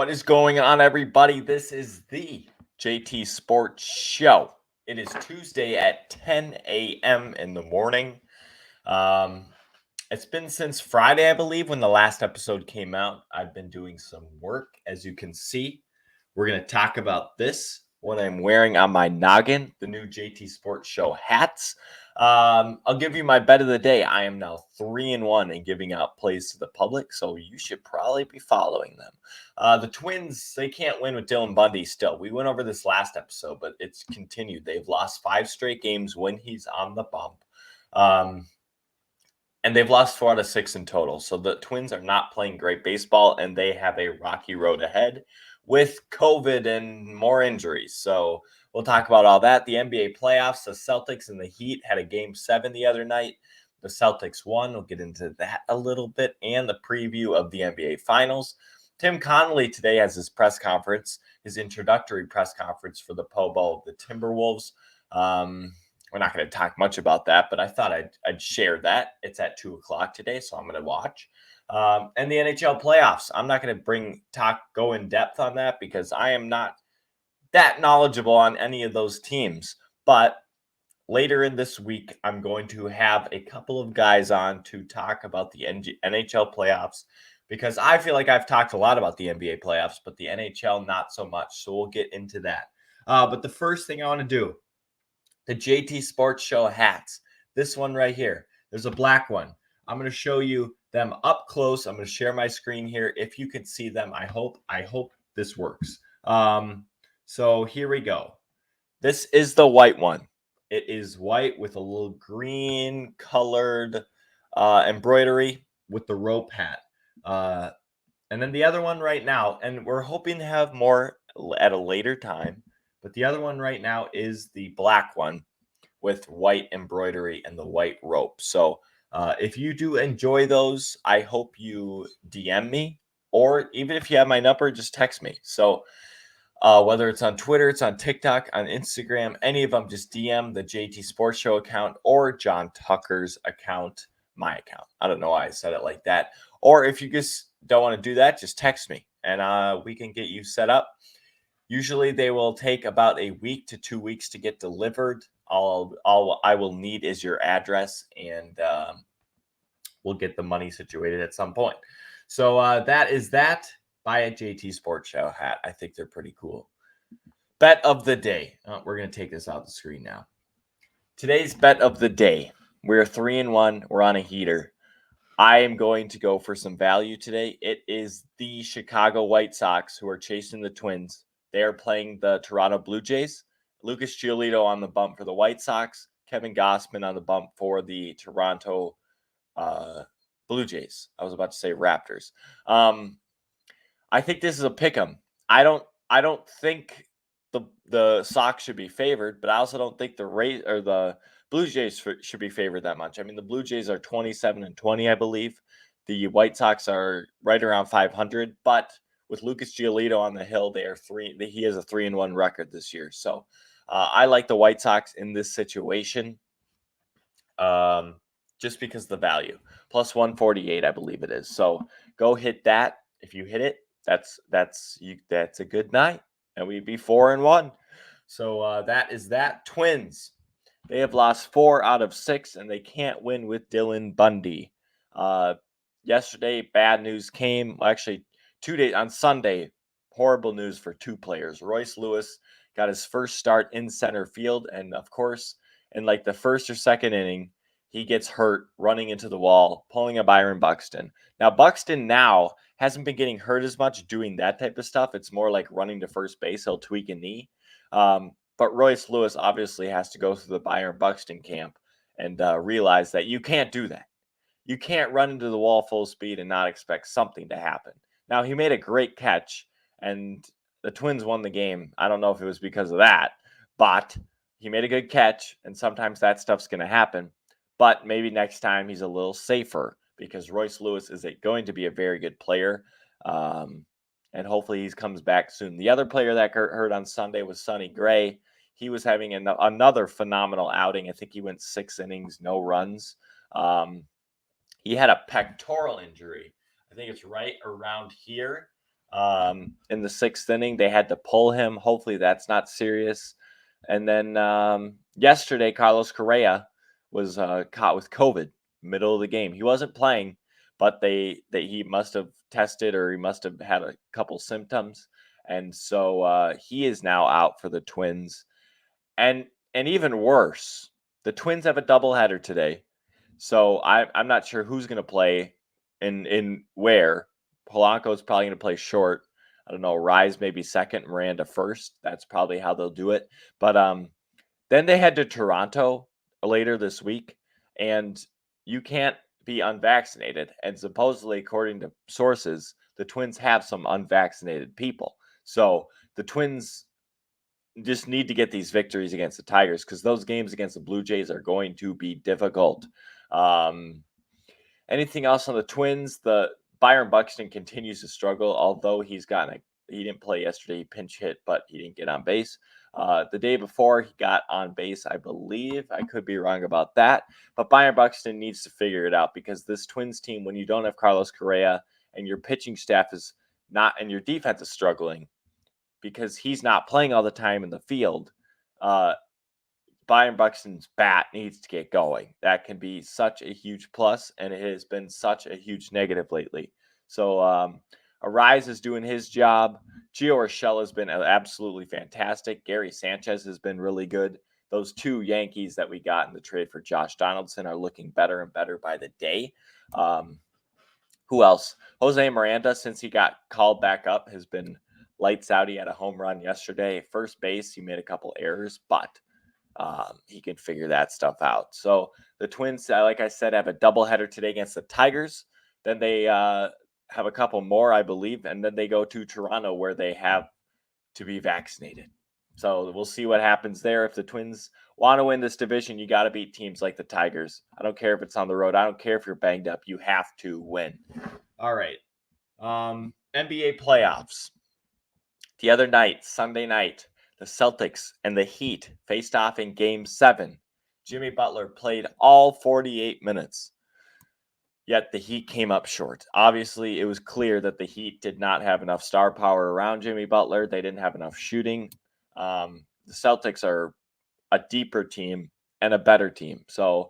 What is going on, everybody? This is the JT Sports Show. It is Tuesday at 10 a.m. in the morning. Um, it's been since Friday, I believe, when the last episode came out. I've been doing some work, as you can see. We're going to talk about this, what I'm wearing on my noggin, the new JT Sports Show hats. I'll give you my bet of the day. I am now 3-1 in giving out plays to the public, so you should probably be following them. The Twins, they can't win with Dylan Bundy still. We went over this last episode, but it's continued. They've lost 5 straight games when he's on the bump. And they've lost 4 out of 6 in total. So the Twins are not playing great baseball, and they have a rocky road ahead with COVID and more injuries. So we'll talk about all that. The NBA playoffs, the Celtics and the Heat had a game 7 the other night. The Celtics won. We'll get into that a little bit and the preview of the NBA Finals. Tim Connolly today has his press conference, his introductory press conference for the Po Bowl of the Timberwolves. We're not going to talk much about that, but I thought I'd share that. It's at 2 o'clock today, so I'm going to watch. And the NHL playoffs. I'm not going to go in depth on that because I am not that knowledgeable on any of those teams. But later in this week, I'm going to have a couple of guys on to talk about the NHL playoffs because I feel like I've talked a lot about the NBA playoffs, but the NHL not so much. So we'll get into that. But the first thing I want to do, the JT Sports Show hats. This one right here. There's a black one. I'm going to show you them up close. I'm going to share my screen here. If you can see them, I hope this works. So here we go. This is the white one. It is white with a little green colored embroidery with the rope hat. And then the other one right now, and we're hoping to have more at a later time, but the other one right now is the black one with white embroidery and the white rope. So if you do enjoy those, I hope you DM me, or even if you have my number, just text me. So whether it's on Twitter, it's on TikTok, on Instagram, any of them, just DM the JT Sports Show account or John Tucker's account, my account. I don't know why I said it like that. Or if you just don't want to do that, just text me and we can get you set up. Usually they will take about a week to 2 weeks to get delivered. All I will need is your address, and we'll get the money situated at some point. So that is that. Buy a JT Sports Show hat. I think they're pretty cool. Bet of the day. We're going to take this off the screen now. Today's bet of the day. We're 3-1. We're on a heater. I am going to go for some value today. It is the Chicago White Sox who are chasing the Twins. They are playing the Toronto Blue Jays. Lucas Giolito on the bump for the White Sox. Kevin Gausman on the bump for the Toronto Blue Jays. I was about to say Raptors. I think this is a pick'em. I don't think the Sox should be favored, but I also don't think the Blue Jays should be favored that much. I mean, the Blue Jays are 27-20, I believe. The White Sox are right around 500, but with Lucas Giolito on the hill, he has a 3-1 record this year. So I like the White Sox in this situation, just because of the value. Plus 148, I believe it is. So go hit that. If you hit it, that's a good night, and we'd be 4-1. So that is that. Twins. They have lost 4 out of 6, and they can't win with Dylan Bundy. Yesterday, bad news came. Actually, 2 days on Sunday, horrible news for 2 players. Royce Lewis got his first start in center field, and of course, in like the first or second inning, he gets hurt running into the wall, pulling a Byron Buxton. Now, Buxton now hasn't been getting hurt as much doing that type of stuff. It's more like running to first base. He'll tweak a knee. But Royce Lewis obviously has to go through the Byron Buxton camp and realize that you can't do that. You can't run into the wall full speed and not expect something to happen. Now, he made a great catch, and the Twins won the game. I don't know if it was because of that, but he made a good catch, and sometimes that stuff's going to happen. But maybe next time he's a little safer because Royce Lewis is going to be a very good player. And hopefully he comes back soon. The other player that got hurt on Sunday was Sonny Gray. He was having another phenomenal outing. I think he went 6 innings, no runs. He had a pectoral injury. I think it's right around here. in the 6th inning. They had to pull him. Hopefully that's not serious. And then yesterday, Carlos Correa was caught with COVID middle of the game. He wasn't playing, but he must have tested or he must have had a couple symptoms, and so he is now out for the Twins. And even worse, the Twins have a doubleheader today, so I'm not sure who's going to play in where. Polanco's probably going to play short. I don't know. Rise maybe second, Miranda first. That's probably how they'll do it. But then they head to Toronto later this week, and you can't be unvaccinated. And supposedly, according to sources, the Twins have some unvaccinated people. So the Twins just need to get these victories against the Tigers because those games against the Blue Jays are going to be difficult. Um, Anything else on the Twins? The Byron Buxton continues to struggle, although he didn't play yesterday. He pinch hit, but he didn't get on base. The day before, he got on base, I believe. I could be wrong about that. But Byron Buxton needs to figure it out because this Twins team, when you don't have Carlos Correa and your pitching staff is not, and your defense is struggling because he's not playing all the time in the field, uh, Byron Buxton's bat needs to get going. That can be such a huge plus, and it has been such a huge negative lately. So Arise is doing his job. Gio Urshela has been absolutely fantastic. Gary Sanchez has been really good. Those two Yankees that we got in the trade for Josh Donaldson are looking better and better by the day. Who else? Jose Miranda, since he got called back up, has been lights out. He had a home run yesterday. First base, he made a couple errors, but he can figure that stuff out. So the Twins, like I said, have a doubleheader today against the Tigers. Then they have a couple more, I believe, and then they go to Toronto where they have to be vaccinated. So we'll see what happens there. If the Twins want to win this division, you got to beat teams like the Tigers. I don't care if it's on the road. I don't care if you're banged up. You have to win. All right. NBA playoffs. The other night, Sunday night, the Celtics and the Heat faced off in Game 7. Jimmy Butler played all 48 minutes, yet the Heat came up short. Obviously, it was clear that the Heat did not have enough star power around Jimmy Butler. They didn't have enough shooting. The Celtics are a deeper team and a better team. So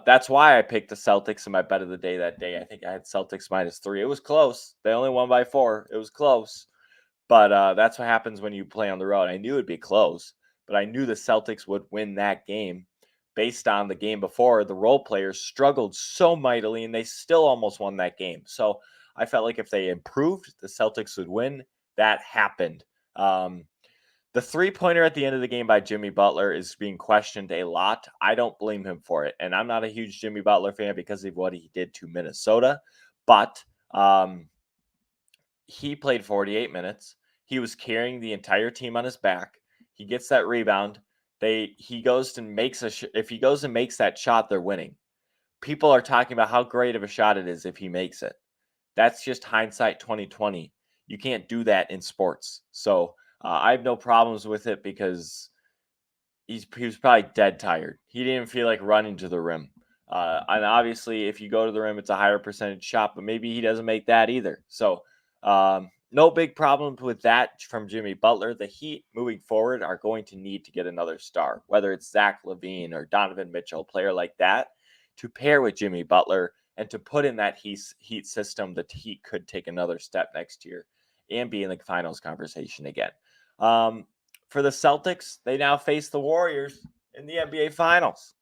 that's why I picked the Celtics in my bet of the day that day. I think I had Celtics -3. It was close. They only won by 4. It was close. But that's what happens when you play on the road. I knew it'd be close, but I knew the Celtics would win that game based on the game before. The role players struggled so mightily, and they still almost won that game. So I felt like if they improved, the Celtics would win. That happened. The three-pointer at the end of the game by Jimmy Butler is being questioned a lot. I don't blame him for it, and I'm not a huge Jimmy Butler fan because of what he did to Minnesota, but he played 48 minutes. He was carrying the entire team on his back. He gets that rebound. He goes and makes if he goes and makes that shot, they're winning. People are talking about how great of a shot it is if he makes it. That's just hindsight 2020. You can't do that in sports. So I have no problems with it because he was probably dead tired. He didn't feel like running to the rim. And obviously, if you go to the rim, it's a higher percentage shot, but maybe he doesn't make that either. So, no big problems with that from Jimmy Butler. The Heat moving forward are going to need to get another star, whether it's Zach LaVine or Donovan Mitchell, a player like that, to pair with Jimmy Butler and to put in that Heat system. The Heat could take another step next year and be in the finals conversation again. For the Celtics, they now face the Warriors in the NBA Finals.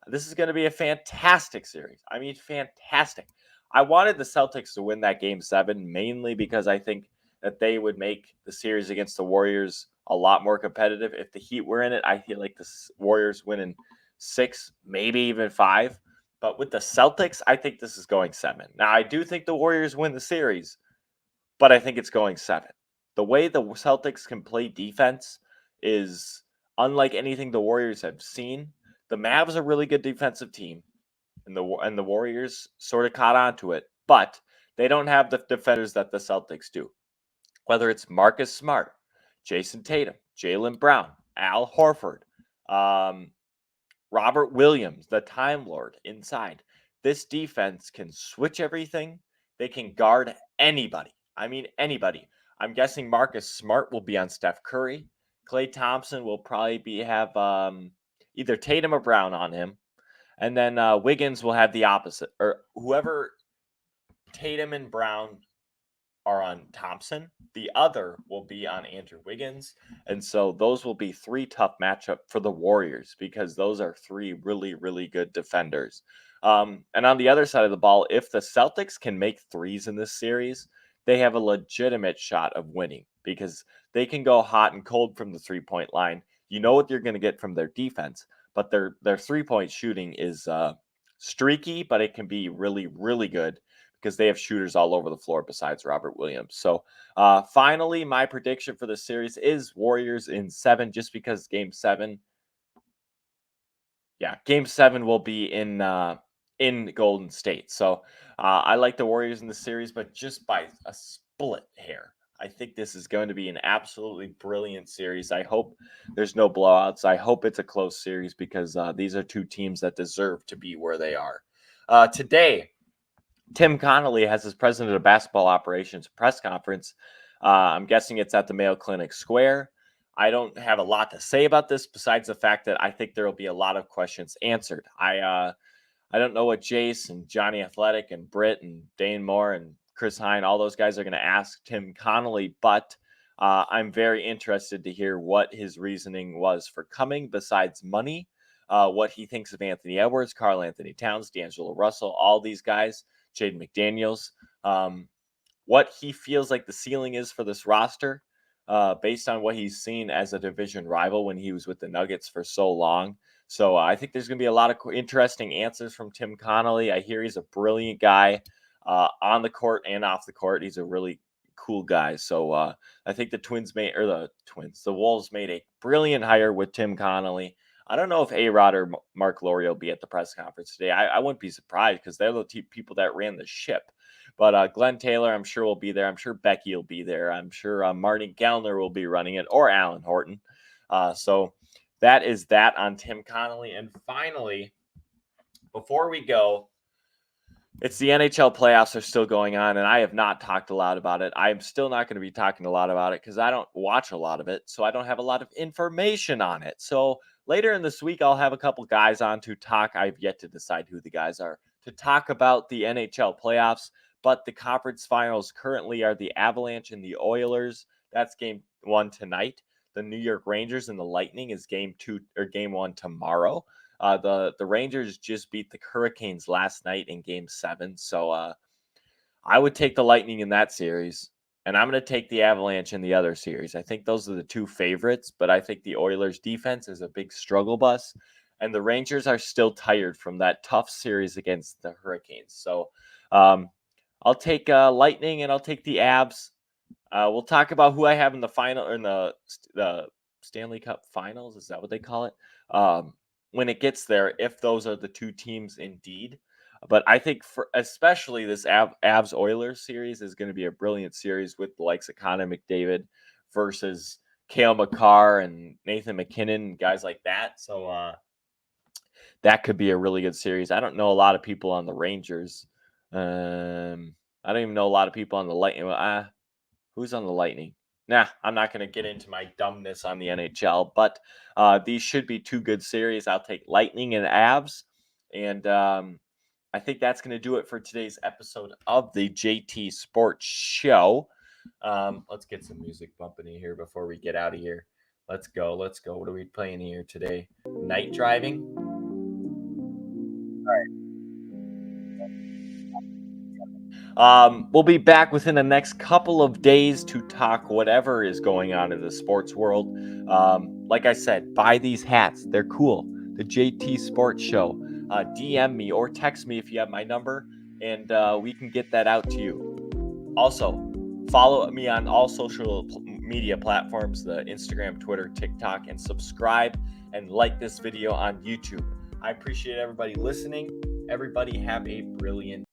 This is going to be a fantastic series. I mean, fantastic. I wanted the Celtics to win that Game 7 mainly because I think that they would make the series against the Warriors a lot more competitive. If the Heat were in it, I feel like the Warriors win in 6, maybe even 5. But with the Celtics, I think this is going 7. Now, I do think the Warriors win the series, but I think it's going 7. The way the Celtics can play defense is unlike anything the Warriors have seen. The Mavs are a really good defensive team, and the Warriors sort of caught on to it, but they don't have the defenders that the Celtics do. Whether it's Marcus Smart, Jason Tatum, Jaylen Brown, Al Horford, Robert Williams, the Time Lord inside. This defense can switch everything. They can guard anybody. I mean, anybody. I'm guessing Marcus Smart will be on Steph Curry. Klay Thompson will probably have either Tatum or Brown on him. And then Wiggins will have the opposite, or whoever Tatum and Brown are on Thompson, the other will be on Andrew Wiggins. And so those will be three tough matchup for the Warriors because those are three really, really good defenders. And on the other side of the ball, if the Celtics can make threes in this series, they have a legitimate shot of winning because they can go hot and cold from the 3-point line. You know what you're going to get from their defense, but their 3-point shooting is streaky, but it can be really, really good because they have shooters all over the floor besides Robert Williams. So finally, my prediction for the series is Warriors in 7, just because Game 7 will be in Golden State. So I like the Warriors in the series, but just by a split hair. I think this is going to be an absolutely brilliant series. I hope there's no blowouts. I hope it's a close series because these are two teams that deserve to be where they are. Today, Tim Connolly has his president of basketball operations press conference. I'm guessing it's at the Mayo Clinic Square. I don't have a lot to say about this besides the fact that I think there will be a lot of questions answered. I don't know what Jace and Johnny Athletic and Britt and Dane Moore and Chris Hine, all those guys are going to ask Tim Connolly, but I'm very interested to hear what his reasoning was for coming besides money, what he thinks of Anthony Edwards, Karl Anthony Towns, D'Angelo Russell, all these guys. Jaden McDaniels, what he feels like the ceiling is for this roster, based on what he's seen as a division rival when he was with the Nuggets for so long. So I think there's going to be a lot of interesting answers from Tim Connolly. I hear he's a brilliant guy on the court and off the court. He's a really cool guy. So I think the Wolves made a brilliant hire with Tim Connolly. I don't know if A-Rod or Mark Laurie will be at the press conference today. I wouldn't be surprised because they're the people that ran the ship. But Glenn Taylor, I'm sure, will be there. I'm sure Becky will be there. I'm sure Martin Gellner will be running it, or Alan Horton. So that is that on Tim Connolly. And finally, before we go, it's the NHL playoffs are still going on, and I have not talked a lot about it. I'm still not going to be talking a lot about it because I don't watch a lot of it, so I don't have a lot of information on it. So later in this week, I'll have a couple guys on to talk. I've yet to decide who the guys are to talk about the NHL playoffs, but the conference finals currently are the Avalanche and the Oilers. That's game 1 tonight. The New York Rangers and the Lightning is game 1 tomorrow. The Rangers just beat the Hurricanes last night in Game 7, so I would take the Lightning in that series, and I'm going to take the Avalanche in the other series. I think those are the two favorites, but I think the Oilers' defense is a big struggle bus, and the Rangers are still tired from that tough series against the Hurricanes. So I'll take Lightning, and I'll take the Avs. We'll talk about who I have in the final, or in the Stanley Cup Finals. Is that what they call it? When it gets there, if those are the two teams indeed. But I think for especially this Avs Oilers series is going to be a brilliant series with the likes of Connor McDavid versus Cale Makar and Nathan McKinnon and guys like that. So that could be a really good series. I don't know a lot of people on the Rangers. I don't even know a lot of people on the Lightning. Who's on the Lightning? Nah, I'm not going to get into my dumbness on the NHL, but these should be two good series. I'll take Lightning and Avs, and I think that's going to do it for today's episode of the JT Sports Show. Let's get some music bumping in here before we get out of here. Let's go. What are we playing here today? Night Driving? All right. We'll be back within the next couple of days to talk whatever is going on in the sports world. Like I said, buy these hats. They're cool. The JT Sports Show. DM me or text me if you have my number, and we can get that out to you. Also, follow me on all social media platforms, the Instagram, Twitter, TikTok, and subscribe and like this video on YouTube. I appreciate everybody listening. Everybody have a brilliant